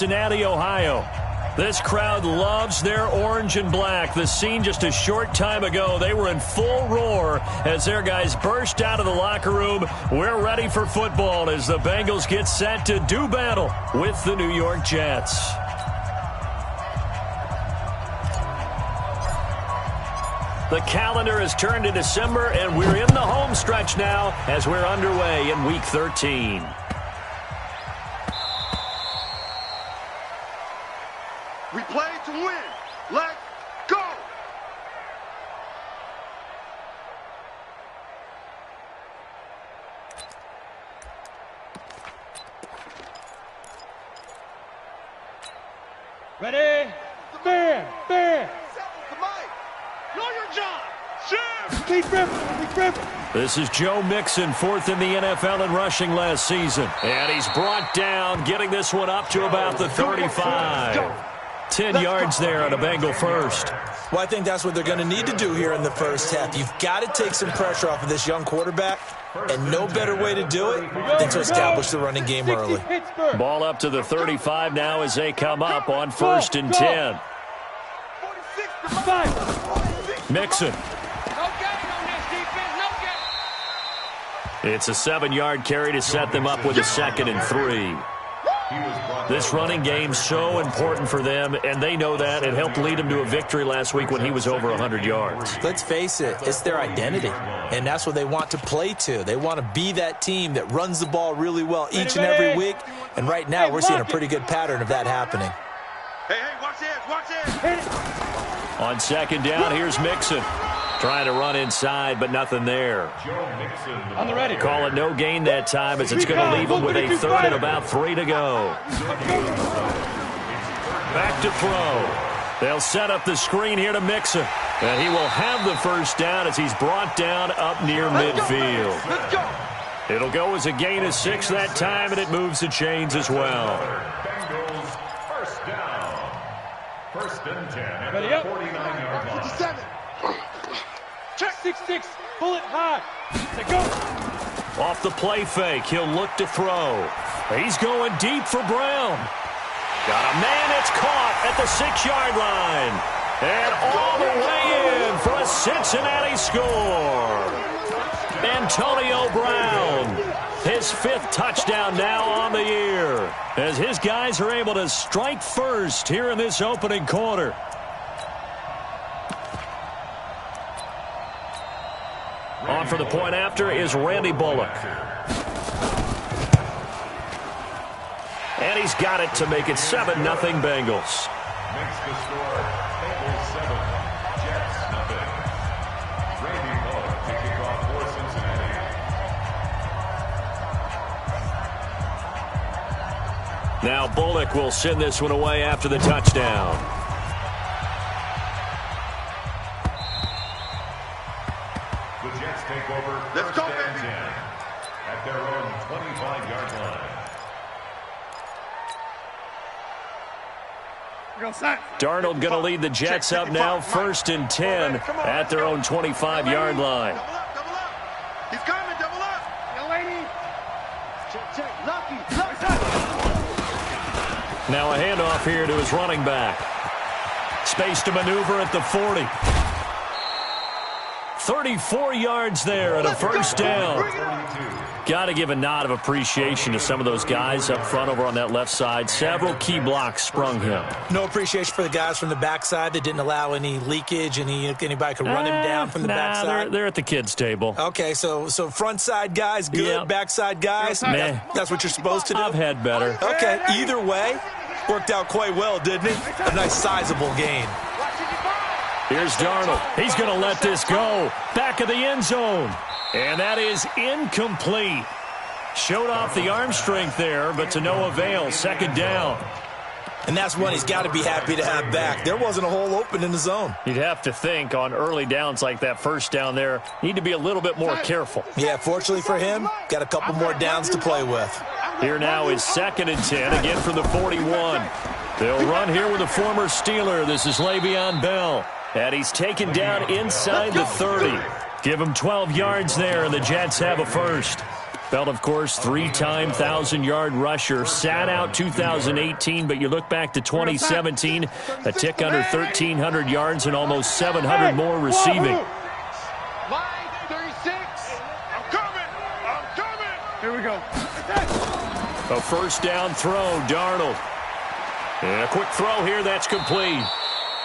Cincinnati, Ohio. This crowd loves their orange and black. The scene just a short time ago, they were in full roar as their guys burst out of the locker room. We're ready for football as the Bengals get set to do battle with the New York Jets. The calendar has turned to December, and we're in the home stretch now as we're underway in Week 13. We play to win. Let's go! Ready? Bang! Bang! Know your job! Shift! Keep ripping! This is Joe Mixon, fourth in the NFL in rushing last season. And he's brought down, getting this one up to about the 35. 10 yards there on a Bengal first. Well, I think that's what they're going to need to do here in the first half. You've got to take some pressure off of this young quarterback, and no better way to do it than to establish the running game early. Ball up to the 35 now as they come up on 1st and 10. Mixon. It's a 7-yard carry to set them up with a 2nd and 3. This running game so important for them, and they know that. It helped lead them to a victory last week when he was over 100 yards. Let's face it, it's their identity, and that's what they want to play to. They want to be that team that runs the ball really well each and every week, and right now we're seeing a pretty good pattern of that happening. Hey, watch this! On 2nd down, here's Mixon. Trying to run inside, but nothing there. On the ready. Call it no gain that time as it's going to leave him with a 3rd and about 3 to go. Back to throw. They'll set up the screen here to Mixon. And he will have the first down as he's brought down up near midfield. It'll go as a gain of 6 that time, and it moves the chains as well. First down. 1st and 10 Ready at up. the 49-yard line. 57. Check 6-6. Bullet high. Say go. Off the play fake, he'll look to throw. He's going deep for Brown. Got a man, it's caught at the 6-yard line. And all the way in for a Cincinnati score. Antonio Brown, his 5th touchdown now on the year, as his guys are able to strike first here in this opening quarter. On for the point after is Randy Bullock. And he's got it to make it 7-0 Bengals. Makes the score. Bengals 7, Jets nothing. Randy Bullock to kick off for Cincinnati. Now Bullock will send this one away after the touchdown. The Jets take over. Let's go, 1st and baby. 10 at their own 25-yard line. Darnold going to lead the Jets up now, 1st and 10 at their own 25-yard line. Double up. He's coming, double up. Yo, lady. Check. Lucky. Now a handoff here to his running back. Space to maneuver at the 40. 34 yards there and a first down. Got to give a nod of appreciation to some of those guys up front over on that left side. Several key blocks sprung him. No appreciation for the guys from the backside that didn't allow any leakage, anybody could run him down from the backside. They're at the kids' table. Okay, so front side guys, good. Yep. Backside guys, Meh. that's what you're supposed to do? I've had better. Okay, either way, worked out quite well, didn't it? A nice sizable gain. Here's Darnold. He's going to let this go. Back of the end zone. And that is incomplete. Showed off the arm strength there, but to no avail. 2nd down. And that's one he's got to be happy to have back. There wasn't a hole open in the zone. You'd have to think on early downs like that first down there, need to be a little bit more careful. Yeah, fortunately for him, got a couple more downs to play with. Here now is 2nd and 10, again from the 41. They'll run here with a former Steeler. This is Le'Veon Bell. And he's taken down inside the 30. Give him 12 yards there, and the Jets have a first. Belt, of course, three-time 1,000-yard rusher. Sat out 2018, but you look back to 2017, a tick under 1,300 yards and almost 700 more receiving. Line 36. I'm coming. Here we go. A first down throw, Darnold. And a quick throw here, that's complete.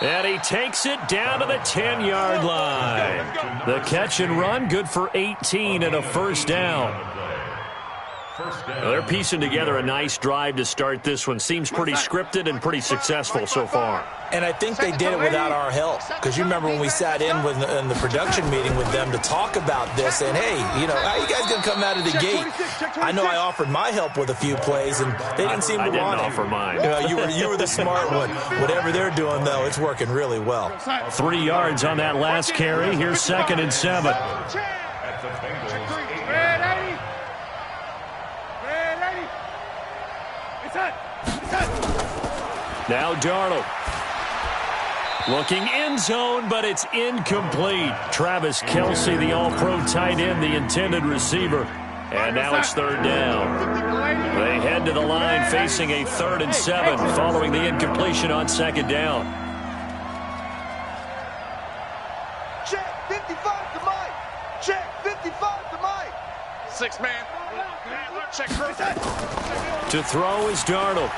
And he takes it down to the 10-yard line. The catch and run, good for 18 and a first down. Well, they're piecing together a nice drive to start this one. Seems pretty scripted and pretty successful so far. And I think they did it without our help. Because you remember when we sat in the production meeting with them to talk about this, and hey, you know, how you guys going to come out of the gate? I know I offered my help with a few plays, and they didn't seem to want it. I didn't offer mine. You were the smart one. Whatever they're doing, though, it's working really well. 3 yards on that last carry. Here's 2nd and 7. Now Darnold. Looking end zone, but it's incomplete. Travis Kelce, the all-pro tight end, the intended receiver. And now it's 3rd down. They head to the line facing a 3rd and 7 following the incompletion on 2nd down. Check 55 to Mike. Check 55 to Mike. 6-man. Check. To throw is Darnold.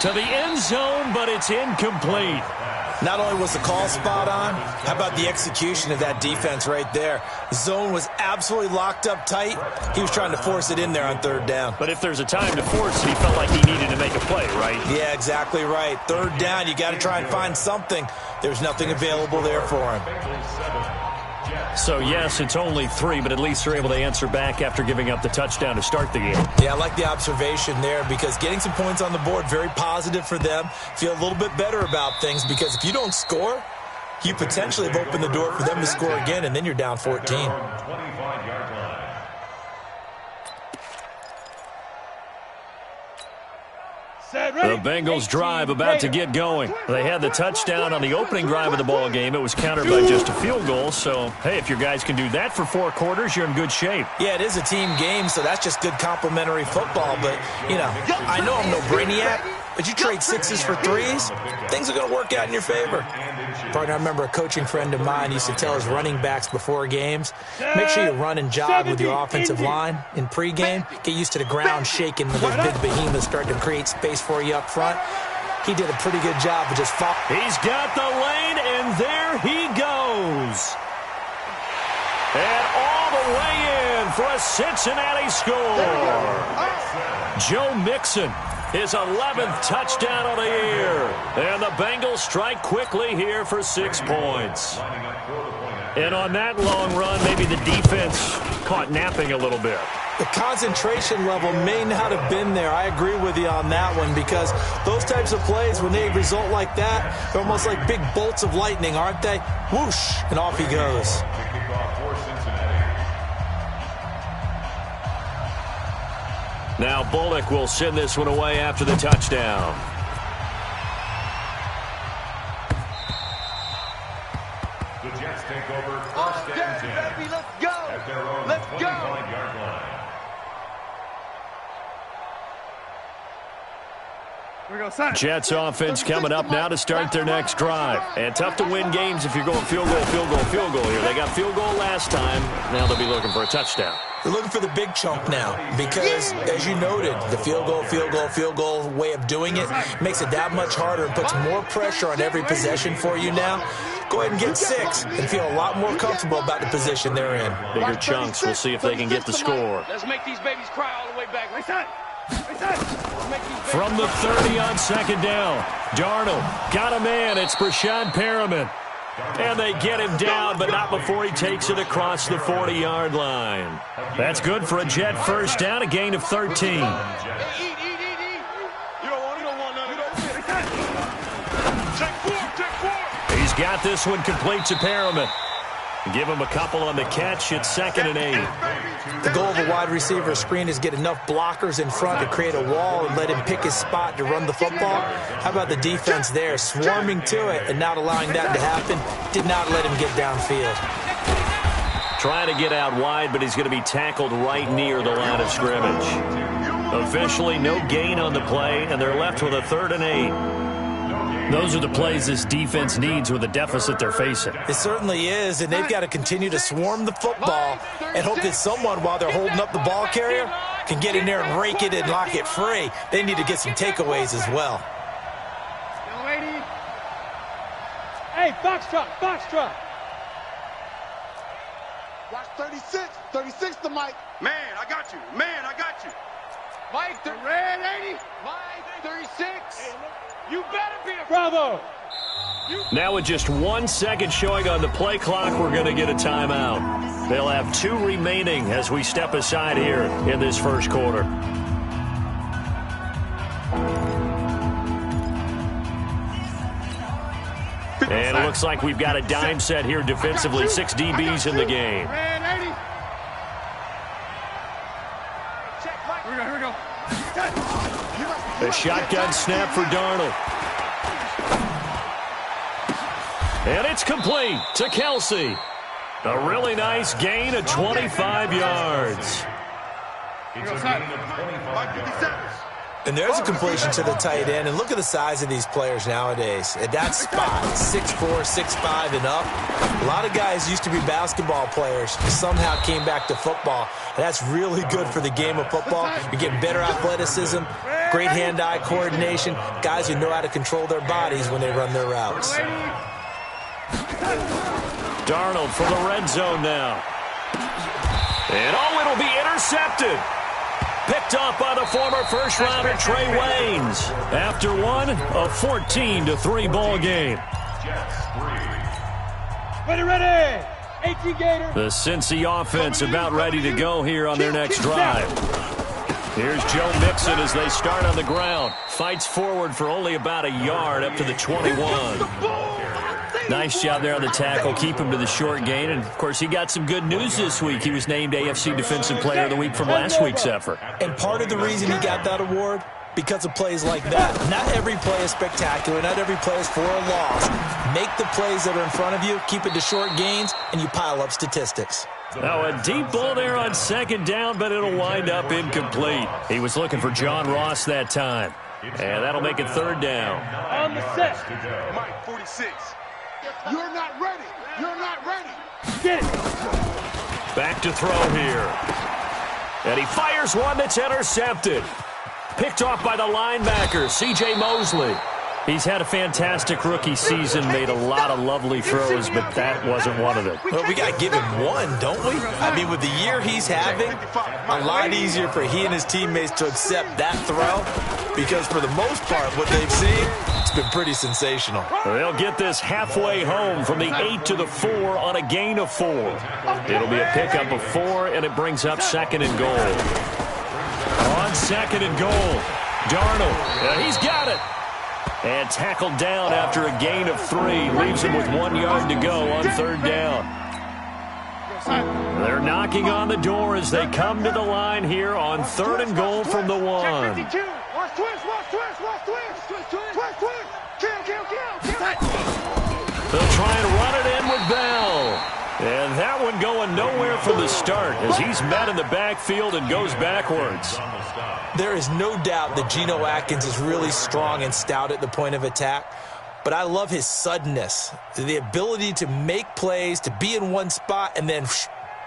To the end zone, but it's incomplete. Not only was the call spot on, how about the execution of that defense right there? The zone was absolutely locked up tight. He was trying to force it in there on 3rd down. But if there's a time to force it, he felt like he needed to make a play, right? Yeah, exactly right. 3rd down, you got to try and find something. There's nothing available there for him. So, yes, it's only 3, but at least they're able to answer back after giving up the touchdown to start the game. Yeah, I like the observation there because getting some points on the board, very positive for them. Feel a little bit better about things because if you don't score, you potentially have opened the door for them to score again, and then you're down 14. The Bengals drive about to get going. They had the touchdown on the opening drive of the ball game. It was countered by just a field goal. So, hey, if your guys can do that for 4 quarters, you're in good shape. Yeah, it is a team game, so that's just good complimentary football. But, you know, I know I'm no brainiac, but you trade 6s for 3s, things are going to work out in your favor. Partner, I remember a coaching friend of mine used to tell his running backs before games, make sure you run and jog with your offensive line in pregame. Get used to the ground shaking when those big behemoths start to create space for you up front. He did a pretty good job of just following. He's got the lane, and there he goes. And all the way in for a Cincinnati score. Joe Mixon, his 11th touchdown of the year. And the Bengals strike quickly here for 6 points. And on that long run, maybe the defense caught napping a little bit. The concentration level may not have been there. I agree with you on that one because those types of plays, when they result like that, they're almost like big bolts of lightning, aren't they? Whoosh, and off he goes. Now Bullock will send this one away after the touchdown. The Jets take over 1st and 10. Let's go. At their own 25-yard line. Jets offense coming up now to start their next drive. And tough to win games if you're going field goal here. They got field goal last time. Now they'll be looking for a touchdown. They're looking for the big chunk now because, as you noted, the field goal way of doing it makes it that much harder and puts more pressure on every possession for you now. Go ahead and get 6 and feel a lot more comfortable about the position they're in. Bigger chunks. We'll see if they can get the score. Let's make these babies cry all the way back. From the 30 on 2nd down, Darnold got a man. It's Brashad Perriman. And they get him down, but not before he takes it across the 40-yard line. That's good for a Jet first down, a gain of 13. He's got this one complete to Perriman. Give him a couple on the catch. It's 2nd and 8. The goal of a wide receiver screen is get enough blockers in front to create a wall and let him pick his spot to run the football. How about the defense there, swarming to it and not allowing that to happen? Did not let him get downfield. Trying to get out wide, but he's going to be tackled right near the line of scrimmage. Officially, no gain on the play, and they're left with a 3rd and 8. Those are the plays this defense needs with the deficit they're facing. It certainly is, and they've got to continue to swarm the football and hope that someone, while they're holding up the ball carrier, can get in there and rake it and lock it free. They need to get some takeaways as well. Hey, foxtrot, foxtrot. Watch 36. 36 to Mike. Man, I got you. Man, I got you. Mike, the red 80. Mike, 36. You better be a Bravo. Now with just 1 second showing on the play clock, we're going to get a timeout. They'll have 2 remaining as we step aside here in this first quarter. And it looks like we've got a dime set here defensively. 6 DBs in the game. Here we go. A shotgun snap for Darnold. And it's complete to Kelsey. A really nice gain of 25 yards. And there's a completion to the tight end. And look at the size of these players nowadays. At that spot, 6'4", 6'5", and up. A lot of guys used to be basketball players who somehow came back to football. And that's really good for the game of football. You're getting better athleticism, great hand-eye coordination, guys who know how to control their bodies when they run their routes. Darnold for the red zone now. And it'll be intercepted. Picked off by the former first-rounder Trey Waynes. After one, a 14-3 ball game. Ready. 18 Gator. The Cincy offense about ready to go here on their next drive. Here's Joe Mixon as they start on the ground. Fights forward for only about a yard up to the 21. Nice job there on the tackle. Keep him to the short gain. And, of course, he got some good news this week. He was named AFC Defensive Player of the Week from last week's effort. And part of the reason he got that award, because of plays like that. Not every play is spectacular. Not every play is for a loss. Make the plays that are in front of you, keep it to short gains, and you pile up statistics. Now a deep ball there on 2nd down, but it'll wind up incomplete. He was looking for John Ross that time. And that'll make it 3rd down. On the set. Mike, 46. You're not ready. You're not ready. Get it. Back to throw here. And he fires one that's intercepted. Picked off by the linebacker, C.J. Mosley. He's had a fantastic rookie season, made a lot of lovely throws, but that wasn't one of them. Well, we got to give him one, don't we? I mean, with the year he's having, a lot easier for he and his teammates to accept that throw, because for the most part, what they've seen, it's been pretty sensational. They'll get this halfway home from the 8 to the 4 on a gain of 4. It'll be a pickup of 4, and it brings up 2nd and goal. On 2nd and goal, Darnold, he's got it. And tackled down after a gain of 3. Leaves him with 1 yard to go on 3rd down. They're knocking on the door as they come to the line here on 3rd and goal from the 1. Watch twist, watch twist, watch twist. Twist. Kill. They'll try and run it in with Bell. And that one going nowhere from the start as he's met in the backfield and goes backwards. There is no doubt that Geno Atkins is really strong and stout at the point of attack, but I love his suddenness, the ability to make plays, to be in one spot, and then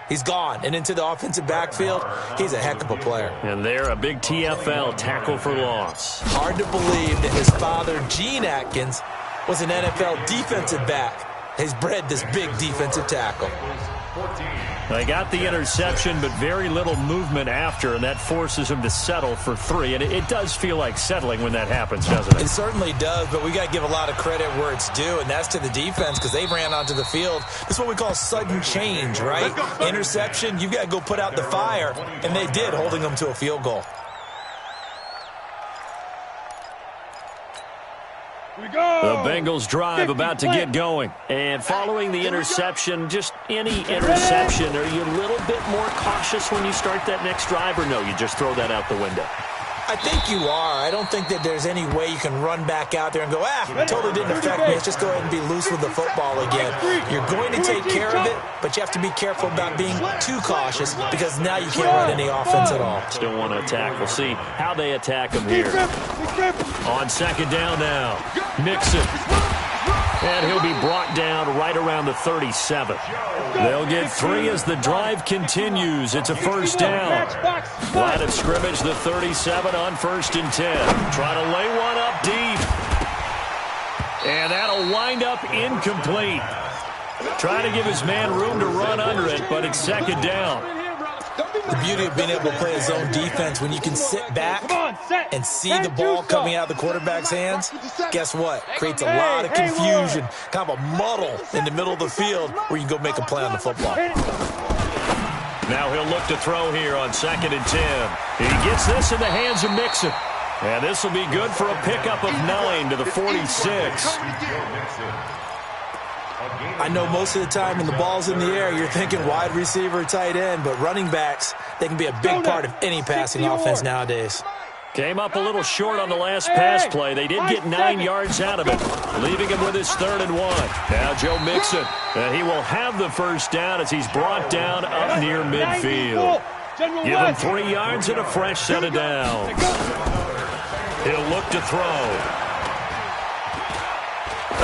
he's gone and into the offensive backfield. He's a heck of a player. And there, a big TFL, tackle for loss. Hard to believe that his father, Gene Atkins, was an NFL defensive back. He's bred this big defensive tackle. They got the interception, but very little movement after, and that forces him to settle for 3. And it does feel like settling when that happens, doesn't it? It certainly does, but we got to give a lot of credit where it's due, and that's to the defense because they ran onto the field. This is what we call sudden change, right? Interception, you've got to go put out the fire, and they did, holding them to a field goal. The Bengals drive about to get going. And following the interception, just any interception, are you a little bit more cautious when you start that next drive, or no, you just throw that out the window? I think you are. I don't think that there's any way you can run back out there and go, it totally didn't affect me. Let's just go ahead and be loose with the football again. You're going to take care of it, but you have to be careful about being too cautious because now you can't run any offense at all. Still want to attack. We'll see how they attack him here. On second down now, Mixon. And he'll be brought down right around the 37. They'll get 3 as the drive continues. It's a first down. Line of scrimmage, the 37 on 1st and 10. Try to lay one up deep. And that'll wind up incomplete. Trying to give his man room to run under it, but it's second down. The beauty of being able to play a zone defense when you can sit back and see the ball coming out of the quarterback's hands, guess what? Creates a lot of confusion, kind of a muddle in the middle of the field where you can go make a play on the football. Now he'll look to throw here on 2nd and 10. He gets this in the hands of Mixon. And this will be good for a pickup of 9 to the 46. I know most of the time when the ball's in the air, you're thinking wide receiver, tight end, but running backs, they can be a big part of any passing offense nowadays. Came up a little short on the last pass play. They did get 9 yards out of it, leaving him with his 3rd and 1. Now Joe Mixon, and he will have the first down as he's brought down up near midfield. Give him 3 yards and a fresh set of downs. He'll look to throw.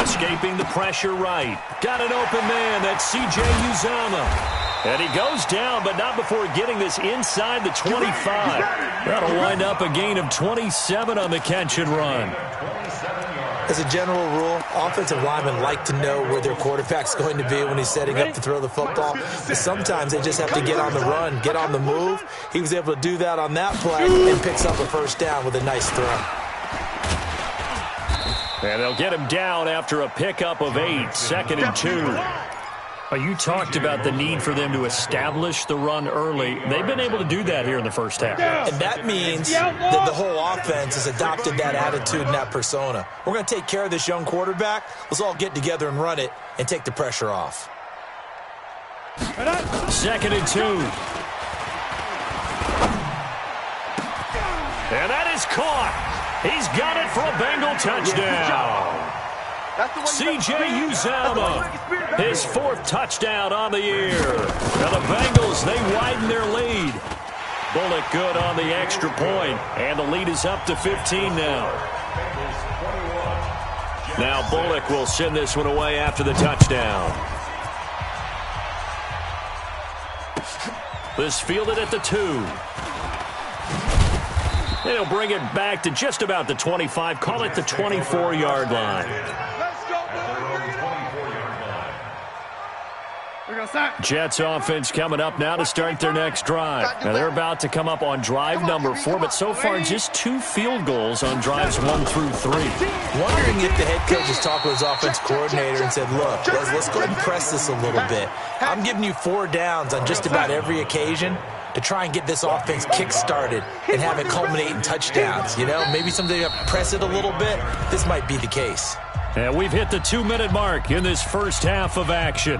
Escaping the pressure right. Got an open man. That's C.J. Uzomah. And he goes down, but not before getting this inside the 25. That'll wind up a gain of 27 on the catch and run. As a general rule, offensive linemen like to know where their quarterback's going to be when he's setting up to throw the football. But sometimes they just have to get on the run, get on the move. He was able to do that on that play and picks up a first down with a nice throw. And they'll get him down after a pickup of 8, 2nd and 2. You talked about the need for them to establish the run early. They've been able to do that here in the first half. And that means that the whole offense has adopted that attitude and that persona. We're going to take care of this young quarterback. Let's all get together and run it and take the pressure off. 2nd and 2. And that is caught. He's got it for a Bengal touchdown. C.J. Uzomah, his 4th touchdown on the year. Now the Bengals, they widen their lead. Bullock good on the extra point, and the lead is up to 15 now. Now Bullock will send this one away after the touchdown. This fielded at the 2. And he'll bring it back to just about the 25. Call it the 24-yard line. Jets offense coming up now to start their next drive. Now they're about to come up on drive number 4, but so far just 2 field goals on drives 1 through 3. Wondering if the head coach has talked with his offense coordinator and said, look, let's go ahead and press this a little bit. I'm giving you 4 downs on just about every occasion to try and get this offense kick-started and have it culminate in touchdowns. You know, maybe someday you press it a little bit. This might be the case. And we've hit the 2-minute mark in this first half of action.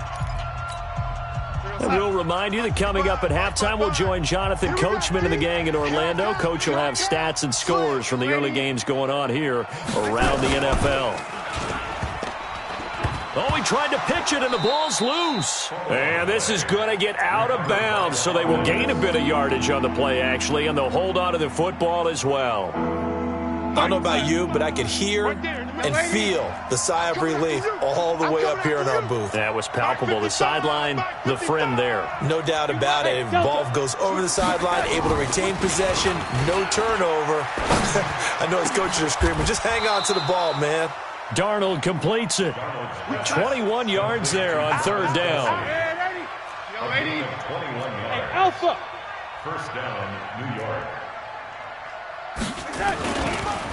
And we'll remind you that coming up at halftime, we'll join Jonathan Coachman and the gang in Orlando. Coach will have stats and scores from the early games going on here around the NFL. Oh, he tried to pitch it, and the ball's loose. And this is going to get out of bounds, so they will gain a bit of yardage on the play, actually, and they'll hold on to the football as well. I don't know about you, but I could hear and feel the sigh of relief all the way up here in our booth. That was palpable. The sideline, the friend there. No doubt about it. If the ball goes over the sideline, able to retain possession, no turnover. I know his coaches are screaming, just hang on to the ball, man. Darnold completes it. 21 yards there on 3rd down. Hey, Alpha. First down, New York.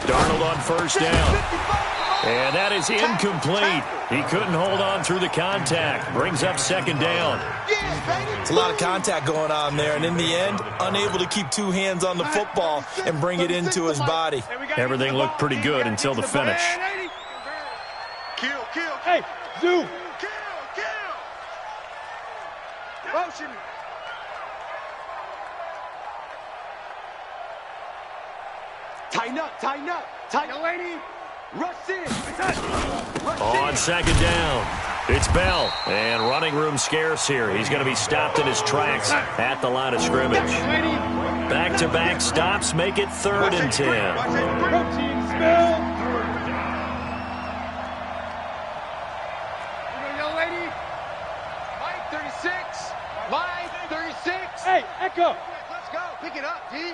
Darnold on 1st down. And that is incomplete. He couldn't hold on through the contact. Brings up 2nd down. It's a lot of contact going on there, and in the end, unable to keep 2 hands on the football and bring it into his body. Everything looked pretty good until the finish. Kill. Hey, Zoo. Kill. Motion. Tighten up, tighten up. Tighten, lady. Rush in. On second down, it's Bell. And running room scarce here. He's going to be stopped in his tracks at the line of scrimmage. Back-to-back stops make it 3rd and 10. Protein spell. Young lady. Mike 36. Mike 36. Hey, Echo. Let's go. Pick it up, D.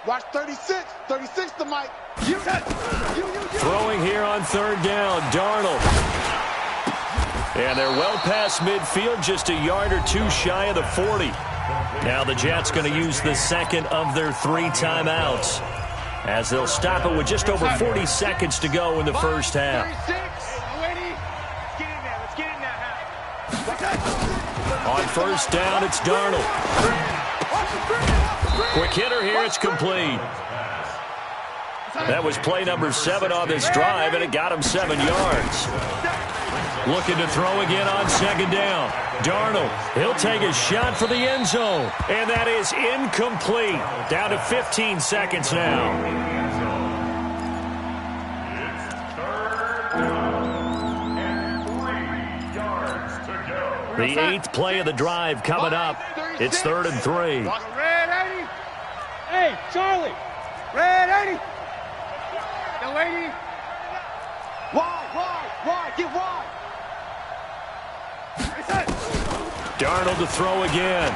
Watch 36. 36 to Mike. You. Throwing here on 3rd down, Darnold. And they're well past midfield, just a yard or two shy of the 40. Now the Jets going to use the second of their 3 timeouts, as they'll stop it with just over 40 seconds to go in the first half. 36. Let's get in there. Let's get in that half. On 1st down, it's Darnold. Quick hitter here, it's complete. That was play number 7 on this drive, and it got him 7 yards. Looking to throw again on 2nd down. Darnold, he'll take a shot for the end zone, and that is incomplete. Down to 15 seconds now. The 8th play of the drive coming up. It's 3rd and 3. Red 80. Hey, Charlie. Red 80. Young lady. Wide. Get wide. Darnold to throw again.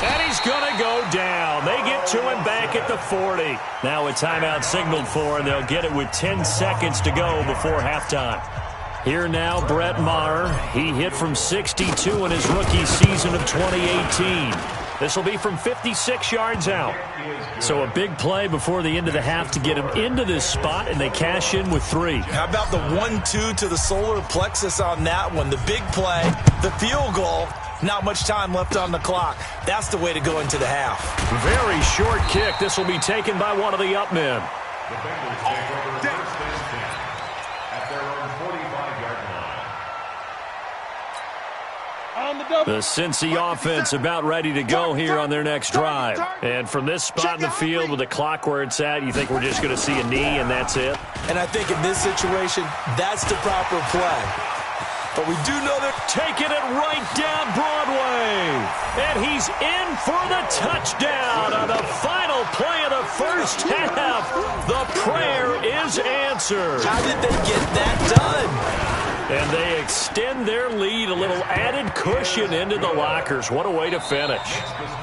And he's going to go down. They get to him back at the 40. Now a timeout signaled for, and they'll get it with 10 seconds to go before halftime. Here now, Brett Maher. He hit from 62 in his rookie season of 2018. This will be from 56 yards out. So a big play before the end of the half to get him into this spot, and they cash in with 3. How about the 1-2 to the solar plexus on that one? The big play, the field goal, not much time left on the clock. That's the way to go into the half. Very short kick. This will be taken by one of the up men. The Bengals take over 1st and 10 at their own 45-yard line. On the double. The Cincy offense about ready to go here on their next drive. And from this spot in the field with the clock where it's at, you think we're just going to see a knee and that's it? And I think in this situation, that's the proper play. But we do know they're taking it right down Broadway. And he's in for the touchdown on the final play of the first half. The prayer is answered. How did they get that done? And they extend their lead, a little added cushion into the lockers. What a way to finish.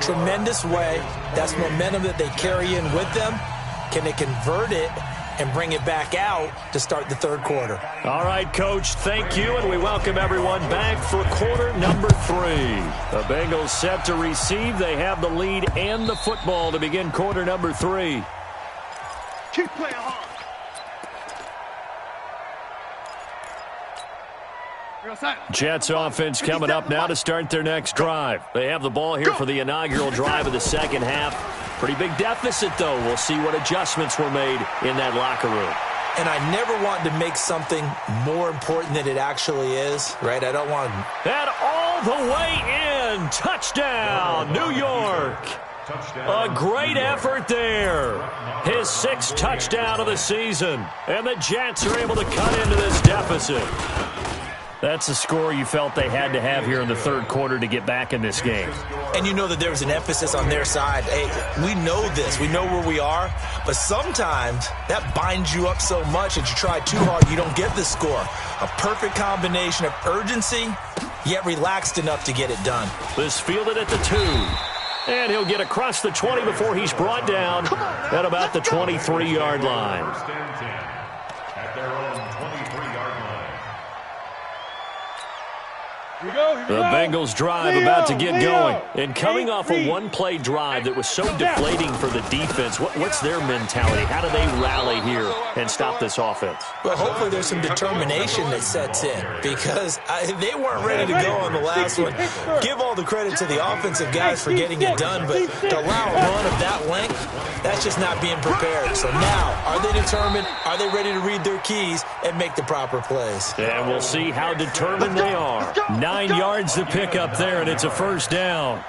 Tremendous way. That's momentum that they carry in with them. Can they convert it and bring it back out to start the 3rd quarter? All right, Coach, thank you, and we welcome everyone back for quarter number 3. The Bengals set to receive. They have the lead and the football to begin quarter number 3. Keep playing hard. Jets offense coming up now to start their next drive. They have the ball here for the inaugural drive of the second half. Pretty big deficit, though. We'll see what adjustments were made in that locker room. And I never want to make something more important than it actually is, right? I don't want to. And all the way in. Touchdown, New York. A great effort there. His 6th touchdown of the season. And the Jets are able to cut into this deficit. That's a score you felt they had to have here in the 3rd quarter to get back in this game. And you know that there was an emphasis on their side. Hey, we know this. We know where we are. But sometimes that binds you up so much that you try too hard, you don't get the score. A perfect combination of urgency, yet relaxed enough to get it done. This fielded at the 2. And he'll get across the 20 before he's brought down at about the 23-yard line. 1st and 10 at their own 23-yard line. Here we go. The Bengals drive about to get going. And coming off a one-play drive that was so deflating for the defense, what's their mentality? How do they rally here and stop this offense? Well, hopefully there's some determination that sets in because they weren't ready to go on the last one. Give all the credit to the offensive guys for getting it done, but to allow a run of that length, that's just not being prepared. So now, are they determined? Are they ready to read their keys and make the proper plays? And we'll see how determined they are. 9 yards to pick up there, and it's a first down.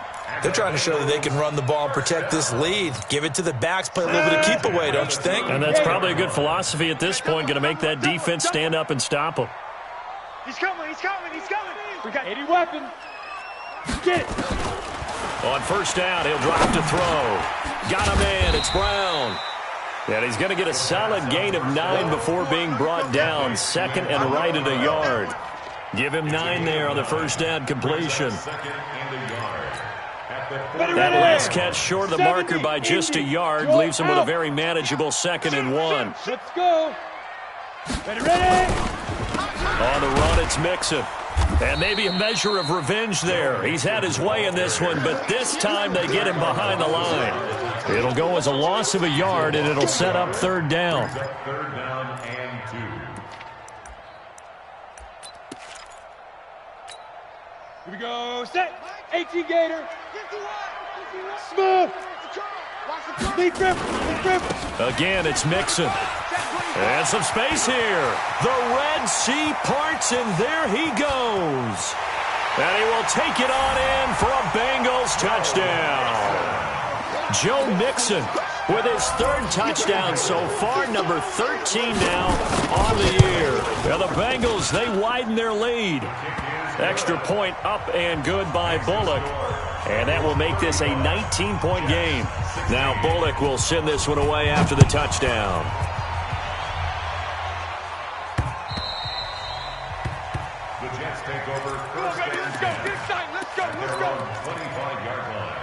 They're trying to show that they can run the ball and protect this lead. Give it to the backs, play a little bit of keep away, don't you think? And that's probably a good philosophy at this point, going to make that defense stand up and stop him. He's coming, he's coming, he's coming. We got 80 weapons. Get it. On first down, he'll drop to throw. Got a man, it's Brown. And he's going to get a solid gain of 9 before being brought down. Second and right at a yard. Give him 9 there on the first down completion. That last catch short of the marker by just a yard leaves him with a very manageable 2nd and 1. Let's go. Ready. On the run, it's Mixon. And maybe a measure of revenge there. He's had his way in this one, but this time they get him behind the line. It'll go as a loss of a yard, and it'll set up 3rd down. 3rd down and 2. Here we go. Set. 18 Gator. Smooth. Lead grip. Again, it's Mixon. And some space here. The Red Sea parts, and there he goes. And he will take it on in for a Bengals touchdown. Joe Mixon with his 3rd touchdown so far, number 13 now on the year. And the Bengals, they widen their lead. Extra point up and good by Bullock. And that will make this a 19-point game. Now Bullock will send this one away after the touchdown. The Jets take over first and 10. Let's go. 25-yard line.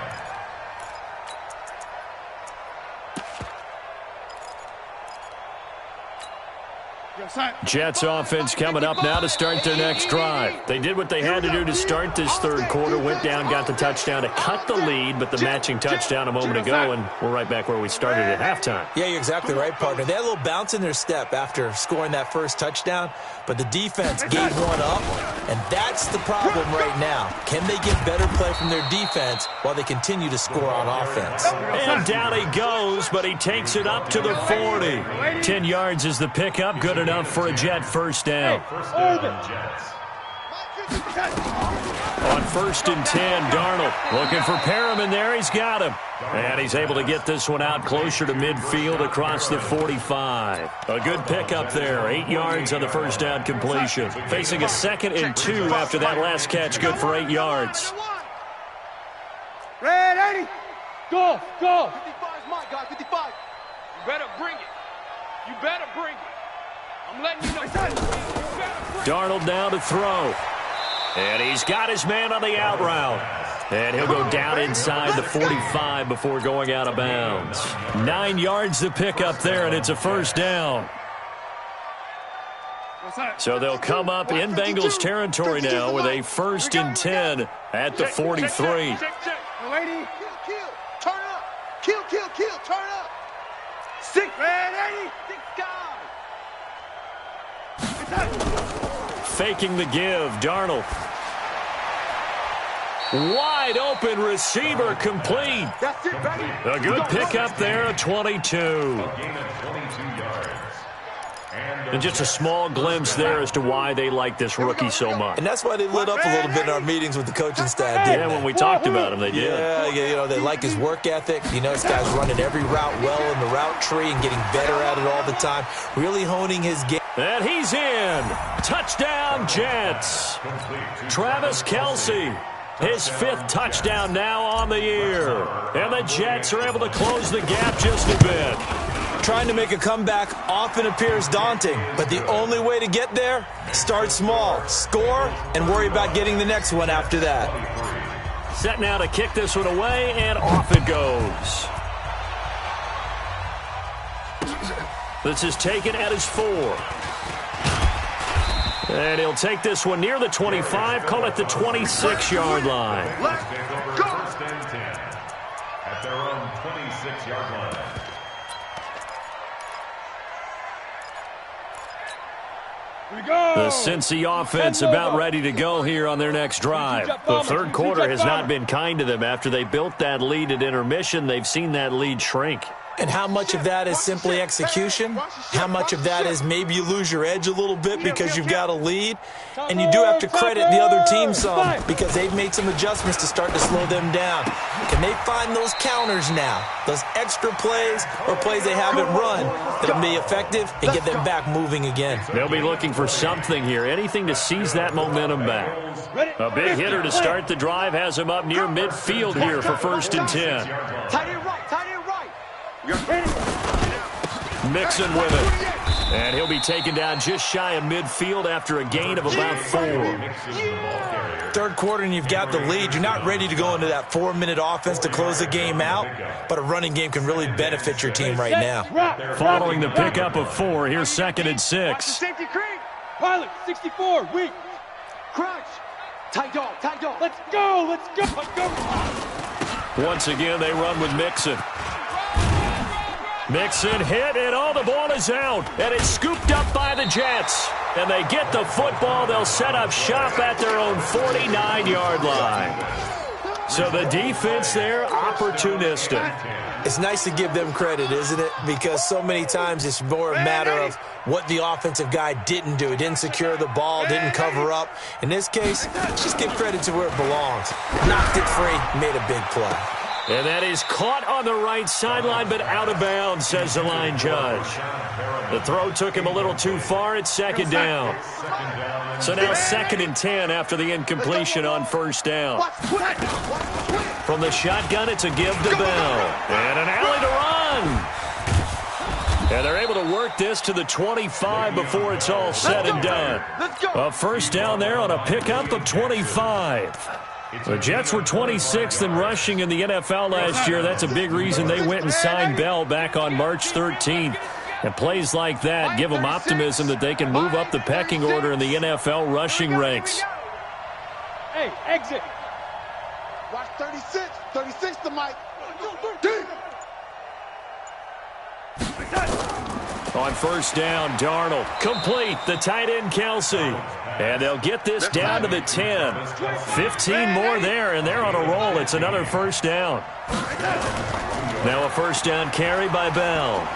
Jets offense coming up now to start their next drive. They did what they had to do to start this 3rd quarter, went down, got the touchdown to cut the lead, but the matching touchdown a moment ago, and we're right back where we started at halftime. Yeah, you're exactly right, partner. They had a little bounce in their step after scoring that first touchdown, but the defense gave one up, and that's the problem right now. Can they get better play from their defense while they continue to score on offense? And down he goes, but he takes it up to the 40. 10 yards is the pickup, good enough for a Jet first down. Jets. On 1st and 10, Darnold looking for Perriman there. He's got him. And he's able to get this one out closer to midfield across the 45. A good pickup there. 8 yards on the first down completion. Facing a 2nd and 2 after that last catch. Good for 8 yards. Red 80. Go. 55 is my guy, 55. You better bring it. I'm letting you know. Darnold down to throw. And he's got his man on the out route. And he'll go down inside the 45 before going out of bounds. 9 yards to pick up there, and it's a first down. So they'll come up in Bengals territory now with a 1st and 10 at the 43. Lady, kill, turn up. Kill, turn up. 6, red 80, 6 guys. Faking the give, Darnold. Wide open receiver complete. That's it, baby. A good pickup there at 22. A gain of 22 yards. And just a small glimpse there as to why they like this rookie so much. And that's why they lit up a little bit in our meetings with the coaching staff, didn't Yeah, they? when we talked about him, they did. Yeah, you know, they like his work ethic. You know, this guy's running every route well in the route tree and getting better at it all the time. Really honing his game. And he's in. Touchdown, Jets. Travis Kelce, his 5th touchdown now on the year. And the Jets are able to close the gap just a bit. Trying to make a comeback often appears daunting, but the only way to get there, start small, score, and worry about getting the next one after that. Set now to kick this one away, and off it goes. This is taken at his 4. And he'll take this one near the 25, call it the 26-yard line. Let's take over first and 10 at their own 26-yard line. The Cincy offense about ready to go here on their next drive. The 3rd quarter has not been kind to them. After they built that lead at intermission, they've seen that lead shrink. And how much of that is simply execution? How much of that is maybe you lose your edge a little bit because you've got a lead? And you do have to credit the other team some because they've made some adjustments to start to slow them down. Can they find those counters now, those extra plays or plays they haven't run that'll be effective and get them back moving again? They'll be looking for something here, anything to seize that momentum back. A big hitter to start the drive has him up near midfield here for 1st and 10. Tight end right, tight end right. Mixon with it. And he'll be taken down just shy of midfield after a gain of about 4. Third quarter and you've got the lead. You're not ready to go into that 4-minute offense to close the game out, but a running game can really benefit your team right now. Following the pickup of 4, here's 2nd and 6. Safety creep. Pilot, 64, weak. Crunch. Tight dog, tight dog. Let's go, let's go, let's go. Once again, they run with Mixon. Mixon hit, and the ball is out. And it's scooped up by the Jets. And they get the football. They'll set up shop at their own 49-yard line. So the defense there, opportunistic. It's nice to give them credit, isn't it? Because so many times it's more a matter of what the offensive guy didn't do. He didn't secure the ball, didn't cover up. In this case, just give credit to where it belongs. Knocked it free, made a big play. And that is caught on the right sideline, but out of bounds, says the line judge. The throw took him a little too far. It's 2nd down. So now 2nd and 10 after the incompletion on 1st down. From the shotgun, it's a give to Bell. And an alley to run. And they're able to work this to the 25 before it's all said and done. A 1st down there on a pickup of 25. The Jets were 26th in rushing in the NFL last year. That's a big reason they went and signed Bell back on March 13th. And plays like that give them optimism that they can move up the pecking order in the NFL rushing ranks. Hey, exit. Watch 36. 36 to Mike. On 1st down, Darnold. Complete. The tight end, Kelsey. And they'll get this down to the 10. 15 more there, and they're on a roll. It's another 1st down. Now a 1st down carry by Bell.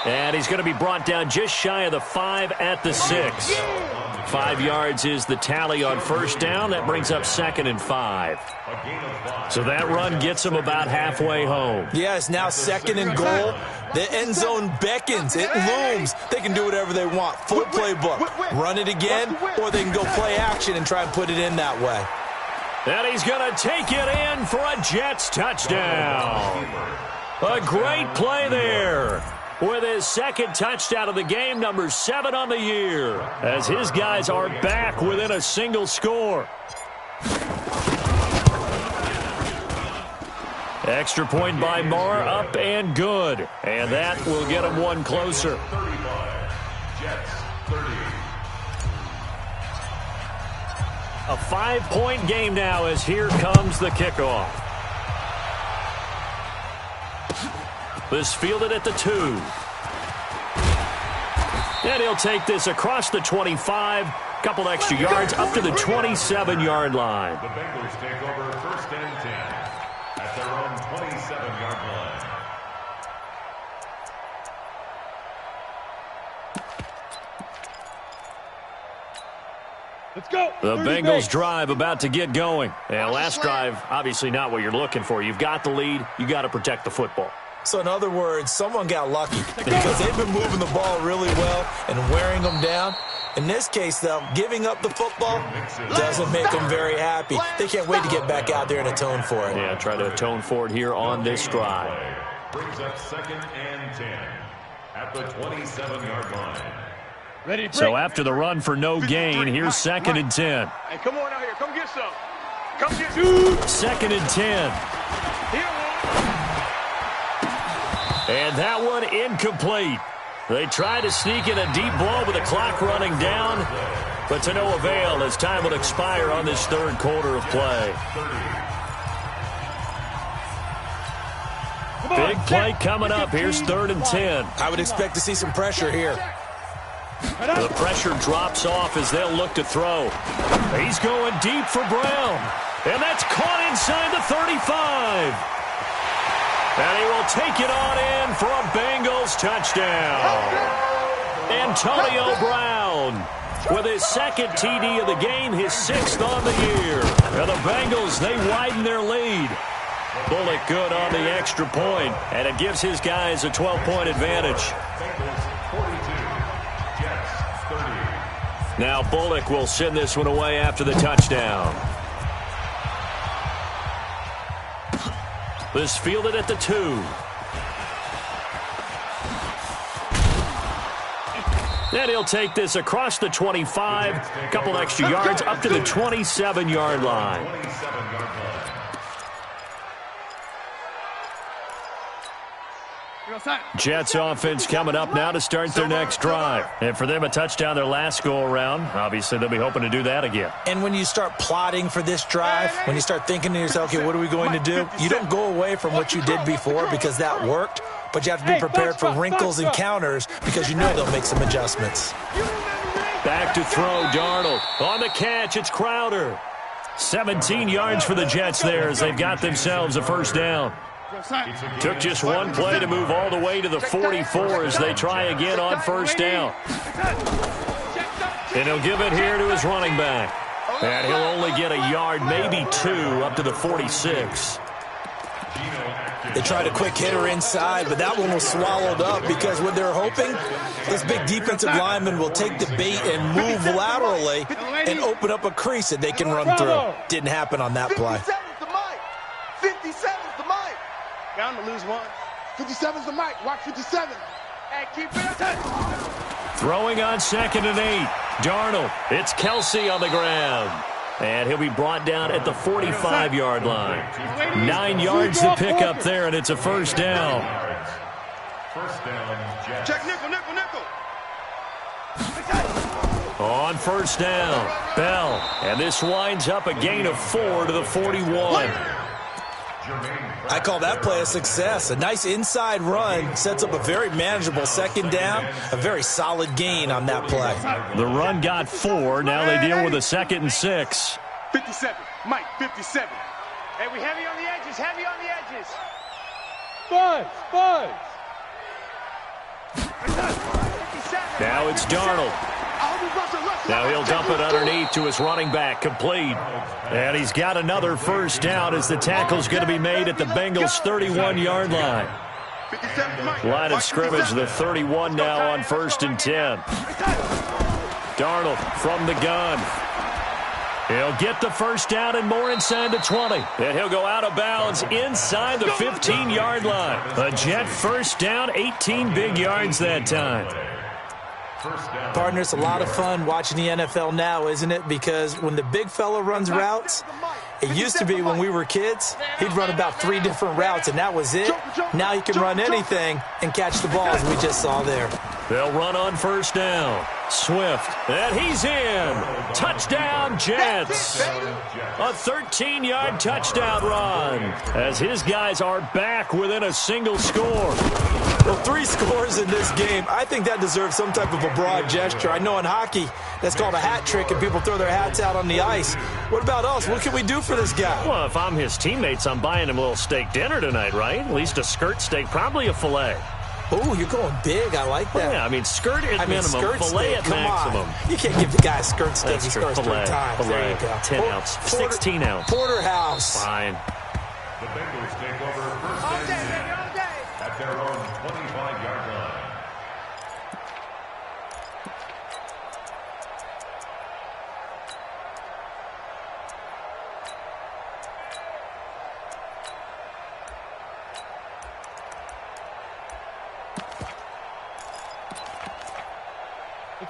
And he's going to be brought down just shy of the 5 at the 6. 5 yards is the tally on 1st down. That brings up 2nd and 5. So that run gets them about halfway home. Yeah, it's now 2nd and goal. The end zone beckons. It looms. They can do whatever they want. Full playbook. Run it again, or they can go play action and try and put it in that way. And he's going to take it in for a Jets touchdown. A great play there. With his 2nd touchdown of the game, number 7 on the year, as his guys are back within a single score. Extra point by Marr, up and good. And that will get him one closer. 35, Jets 30. A 5-point game now as here comes the kickoff. This fielded at the 2. And he'll take this across the 25. Couple extra yards up to the 27-yard line. The Bengals take over 1st and 10 at their own 27-yard line. Let's go. The Bengals drive about to get going. And last drive, obviously not what you're looking for. You've got the lead. You got to protect the football. So in other words, someone got lucky because they've been moving the ball really well and wearing them down. In this case, though, giving up the football doesn't make them very happy. They can't wait to get back out there and atone for it. Yeah, try to atone for it here on this drive. Brings up 2nd and 10 at the 27-yard line. Ready to break. So after the run for no gain, here's 2nd and 10. Hey, come on out here. Come get some. Come get 2nd and 10. And that one incomplete. They try to sneak in a deep blow with the clock running down, but to no avail as time will expire on this 3rd quarter of play. Big play coming up. Here's 3rd and 10. I would expect to see some pressure here. The pressure drops off as they'll look to throw. He's going deep for Brown. And that's caught inside the 35. And he will take it on in for a Bengals touchdown. Antonio Brown with his second TD of the game, his 6th on the year. And the Bengals, they widen their lead. Bullock good on the extra point, and it gives his guys a 12-point advantage. Now Bullock will send this one away after the touchdown. This fielded at the 2. Then he'll take this across the 25, a couple extra yards up to the 27-yard line. Jets offense coming up now to start their next drive. And for them, a touchdown their last go-around. Obviously, they'll be hoping to do that again. And when you start plotting for this drive, when you start thinking to yourself, okay, what are we going to do? You don't go away from what you did before because that worked, but you have to be prepared for wrinkles and counters because you know they'll make some adjustments. Back to throw, Darnold. On the catch, it's Crowder. 17 yards for the Jets there as they've got themselves a first down. Took just one play to move all the way to the 44 as they try again on first down. And he'll give it here to his running back. And he'll only get a yard, maybe 2, up to the 46. They tried a quick hitter inside, but that one was swallowed up because what they're hoping, this big defensive lineman will take the bait and move laterally and open up a crease that they can run through. Didn't happen on that play. 57's the mic. Bound to lose one. 57's the mic. Watch 57. Hey, keep it up. Throwing on 2nd and 8. Darnold. It's Kelsey on the ground. And he'll be brought down at the 45-yard line. 9 yards to pick up there, and it's a first down. First down, Jets. Check nickel, nickel, nickel. On first down, Bell. And this winds up a gain of 4 to the 41. I call that play a success. A nice inside run sets up a very manageable second down, a very solid gain on that play. The run got 4. Now they deal with a 2nd and 6. 57. Mike, 57. Hey, we heavy on the edges, heavy on the edges. Buzz. Now it's Darnold. Now he'll dump it underneath to his running back, complete. And he's got another first down as the tackle's going to be made at the Bengals' 31-yard line. Line of scrimmage, the 31 now on 1st and 10. Darnold from the gun. He'll get the first down and more inside the 20. And he'll go out of bounds inside the 15-yard line. A Jet first down, 18 big yards that time. Partner, it's a lot of fun watching the NFL now, isn't it? Because when the big fella runs routes, it used to be when we were kids, he'd run about 3 different routes, and that was it. Now he can run anything and catch the ball, as we just saw there. They'll run on first down. Swift, and he's in. Touchdown, Jets. A 13-yard touchdown run as his guys are back within a single score. Well, 3 scores in this game. I think that deserves some type of a broad gesture. I know in hockey, that's called a hat trick, and people throw their hats out on the ice. What about us? What can we do for this guy? Well, if I'm his teammates, I'm buying him a little steak dinner tonight, right? At least a skirt steak, probably a filet. Oh, you're going big. I like that. Well, yeah, I mean, skirt at minimum, filet at maximum. You can't give the guy a skirt steak. He scores 3 times. Filet, there you go. 10 ounce, 16 ounce. Porterhouse. Fine. The Bengals take over first and 10 at their own 25-yard line.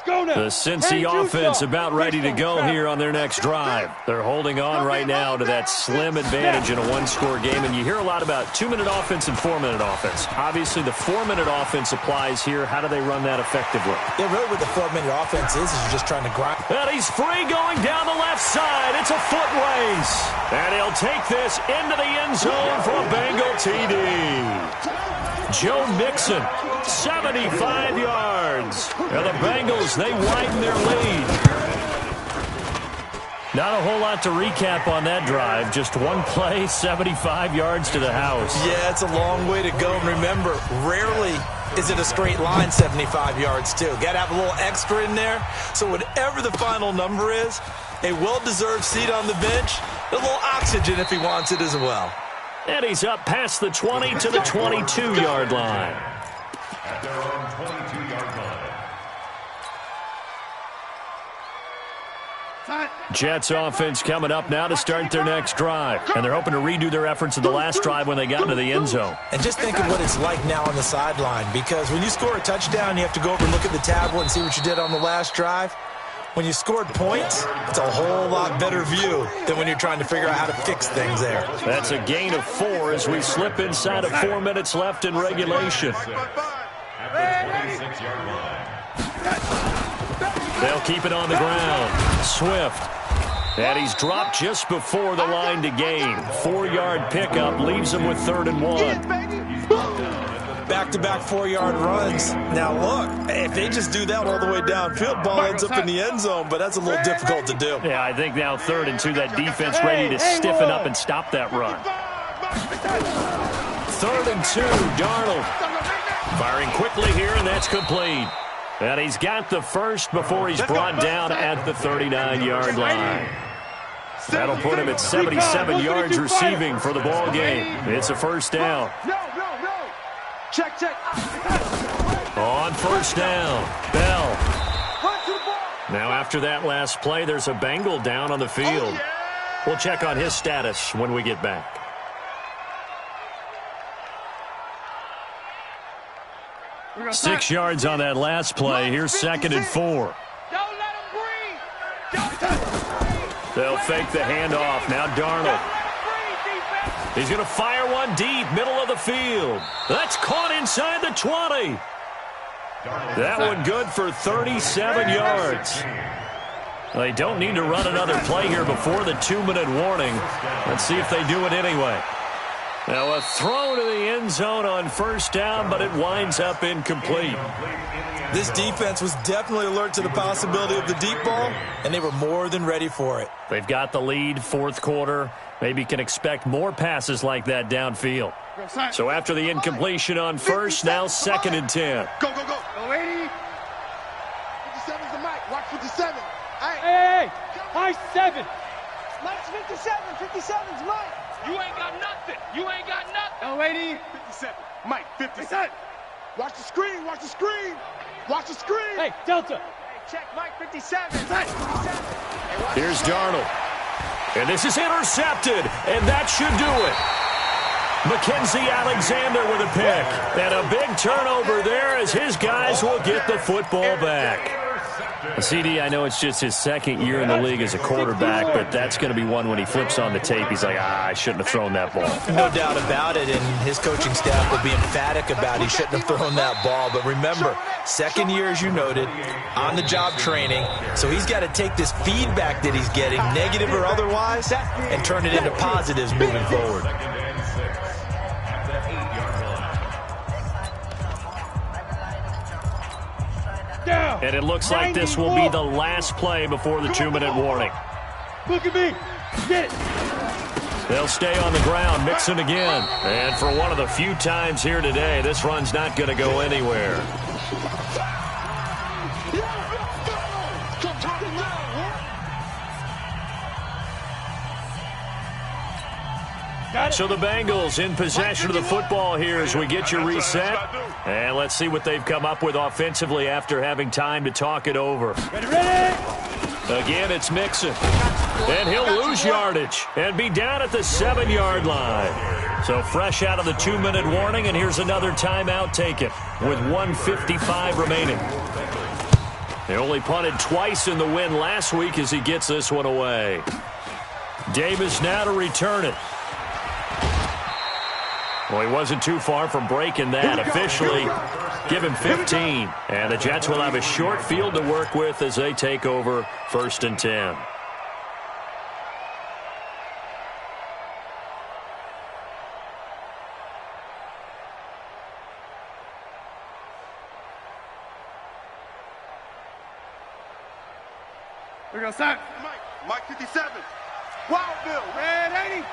The Cincy offense about ready to go here on their next drive. They're holding on right now to that slim advantage in a 1-score game, and you hear a lot about 2-minute offense and 4-minute offense. Obviously, the 4-minute offense applies here. How do they run that effectively? Yeah, really what the 4-minute offense is you're just trying to grind. And he's free going down the left side. It's a foot race. And he'll take this into the end zone for a Bengal TD. Joe Mixon, 75 yards. And the Bengals, they widen their lead. Not a whole lot to recap on that drive. Just one play, 75 yards to the house. Yeah, it's a long way to go. And remember, rarely is it a straight line 75 yards, too. Got to have a little extra in there. So whatever the final number is, a well-deserved seat on the bench, a little oxygen if he wants it as well. And he's up past the 20 to the 22-yard line. At their own 22-yard line. Jets offense coming up now to start their next drive. And they're hoping to redo their efforts in the last drive when they got into the end zone. And just think of what it's like now on the sideline, because when you score a touchdown, you have to go over and look at the tablet and see what you did on the last drive. When you scored points, it's a whole lot better view than when you're trying to figure out how to fix things there. That's a gain of 4 as we slip inside of 4 minutes left in regulation. At the 26-yard line. They'll keep it on the ground. Swift. And he's dropped just before the line to gain. 4-yard pickup leaves him with 3rd and 1. Back-to-back 4-yard runs. Now, look, if they just do that all the way downfield, ball ends up in the end zone, but that's a little difficult to do. Yeah, I think now 3rd and 2, that defense ready to stiffen up and stop that run. 3rd and 2, Darnold. Firing quickly here, and that's complete. And he's got the first before he's brought down at the 39-yard line. That'll put him at 77 yards receiving for the ball game. It's a first down. Check. On first down, Bell. Now after that last play, there's a Bengal down on the field. We'll check on his status when we get back. Six yards on that last play. Here's 2nd and 4. Don't let him breathe. They'll fake the handoff. Now Darnold. He's going to fire one deep, middle of the field. That's caught inside the 20. That one good for 37 yards. They don't need to run another play here before the 2-minute warning. Let's see if they do it anyway. Now a throw to the end zone on first down, but it winds up incomplete. This defense was definitely alert to the possibility of the deep ball, and they were more than ready for it. They've got the lead, 4th quarter. Maybe can expect more passes like that downfield. So after the incompletion on first, now 2nd and 10. Go. Go, 80. 57's the mic. Watch 57. Hey, high 7. Mike's 57. 57's Mike. You ain't got nothing. Oh, 80. 57. Mike, 57. Watch the screen. Hey, Delta. Hey, check Mike, 57. Here's Darnold. And this is intercepted, and that should do it. Mackenzie Alexander with a pick. And a big turnover there as his guys will get the football back. CD, I know it's just his 2nd year in the league as a quarterback, but that's going to be one when he flips on the tape. He's like, I shouldn't have thrown that ball. No doubt about it, and his coaching staff will be emphatic about he shouldn't have thrown that ball. But remember, 2nd year, as you noted, on-the-job training, so he's got to take this feedback that he's getting, negative or otherwise, and turn it into positives moving forward. And it looks like this will be the last play before the 2-minute warning. Look at me. Get it. They'll stay on the ground, Mixon again. And for one of the few times here today, this run's not going to go anywhere. So the Bengals in possession of the football here as we get you reset. And let's see what they've come up with offensively after having time to talk it over. Ready? Again, it's Mixon. And he'll lose yardage and be down at the 7-yard line. So fresh out of the 2-minute warning, and here's another timeout taken with 1:55 remaining. They only punted twice in the win last week as he gets this one away. Davis now to return it. Well, he wasn't too far from breaking that. Officially, give him 15. And the Jets will have a short field to work with as they take over 1st and 10. We're going to start. Mike 57. Wild Bill. Red 80.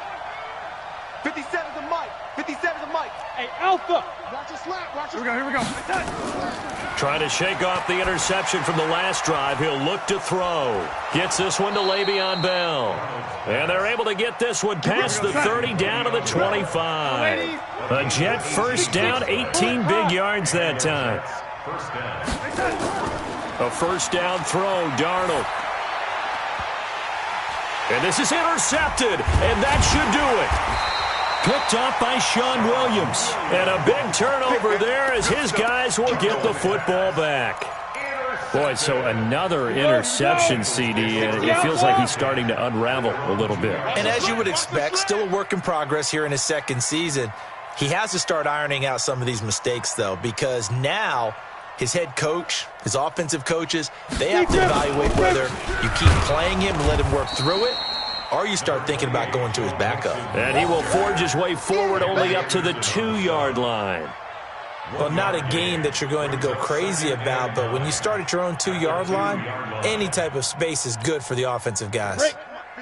57 to Mike. 57 to Mike. Hey, Alpha. Watch your slap. Watch your... Here we go. Trying to shake off the interception from the last drive. He'll look to throw. Gets this one to Le'Veon Bell. And they're able to get this one past the 30 down to the 25. A Jet first down, 18 big yards that time. A first down throw, Darnold. And this is intercepted, and that should do it. Picked up by Sean Williams. And a big turnover there as his guys will get the football back. Boy, so another interception, CD. It feels like he's starting to unravel a little bit. And as you would expect, still a work in progress here in his second season. He has to start ironing out some of these mistakes, though, because now his head coach, his offensive coaches, they have to evaluate whether you keep playing him and let him work through it, or you start thinking about going to his backup. And he will forge his way forward only up to the 2-yard line. Well, not a game that you're going to go crazy about, but when you start at your own 2-yard line, any type of space is good for the offensive guys.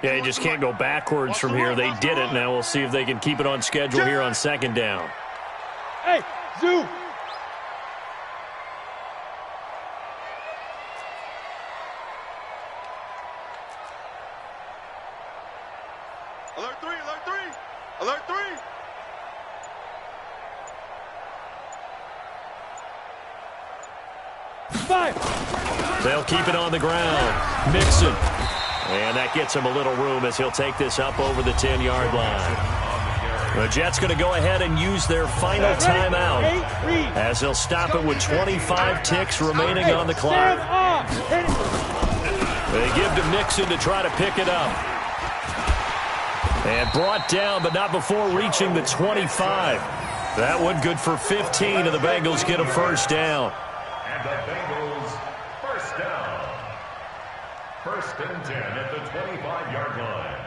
Yeah, you just can't go backwards from here. They did it. Now we'll see if they can keep it on schedule here on second down. Hey, Zoo. Alert 3, alert 3, alert 3. Five. They'll keep it on the ground. Mixon. And that gets him a little room as he'll take this up over the 10-yard line. The Jets going to go ahead and use their final timeout as they'll stop it with 25 ticks remaining on the clock. They give to Mixon to try to pick it up. And brought down, but not before reaching the 25. That one good for 15, and the Bengals get a first down. And the Bengals first down. First and 10 at the 25-yard line.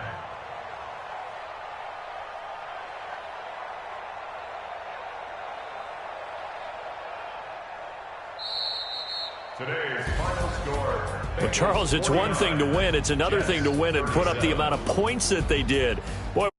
Today's final score. Well, Charles, it's one thing to win. It's another thing to win and put up the amount of points that they did. Boy,